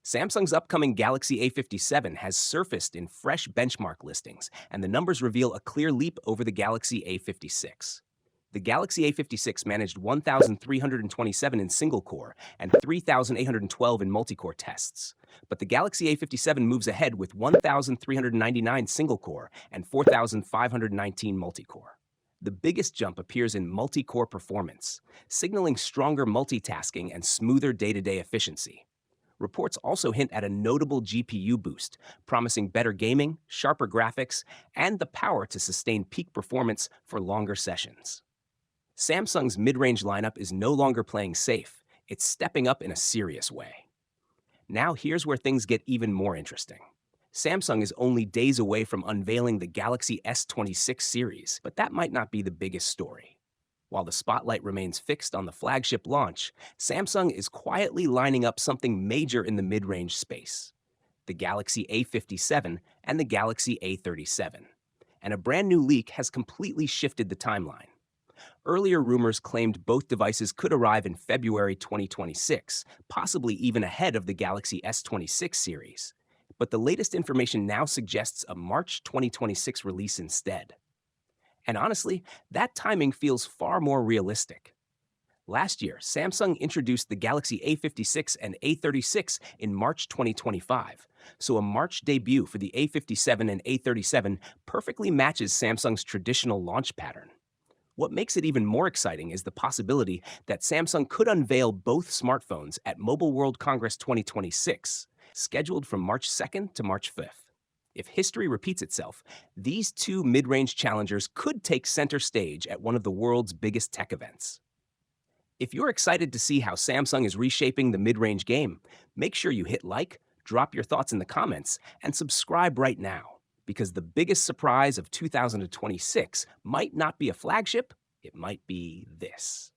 Samsung's upcoming Galaxy A57 has surfaced in fresh benchmark listings, and the numbers reveal a clear leap over the Galaxy A56. The Galaxy A56 managed 1,327 in single-core and 3,812 in multi-core tests. But the Galaxy A57 moves ahead with 1,399 single-core and 4,519 multi-core. The biggest jump appears in multi-core performance, signaling stronger multitasking and smoother day-to-day efficiency. Reports also hint at a notable GPU boost, promising better gaming, sharper graphics, and the power to sustain peak performance for longer sessions. Samsung's mid-range lineup is no longer playing safe, it's stepping up in a serious way. Now here's where things get even more interesting. Samsung is only days away from unveiling the Galaxy S26 series, but that might not be the biggest story. While the spotlight remains fixed on the flagship launch, Samsung is quietly lining up something major in the mid-range space: the Galaxy A57 and the Galaxy A37. And a brand new leak has completely shifted the timeline. Earlier rumors claimed both devices could arrive in February 2026, possibly even ahead of the Galaxy S26 series. But the latest information now suggests a March 2026 release instead. And honestly, that timing feels far more realistic. Last year, Samsung introduced the Galaxy A56 and A36 in March 2025, so a March debut for the A57 and A37 perfectly matches Samsung's traditional launch pattern. What makes it even more exciting is the possibility that Samsung could unveil both smartphones at Mobile World Congress 2026, scheduled from March 2nd to March 5th. If history repeats itself, these two mid-range challengers could take center stage at one of the world's biggest tech events. If you're excited to see how Samsung is reshaping the mid-range game, make sure you hit like, drop your thoughts in the comments, and subscribe right now, because the biggest surprise of 2026 might not be a flagship, it might be this.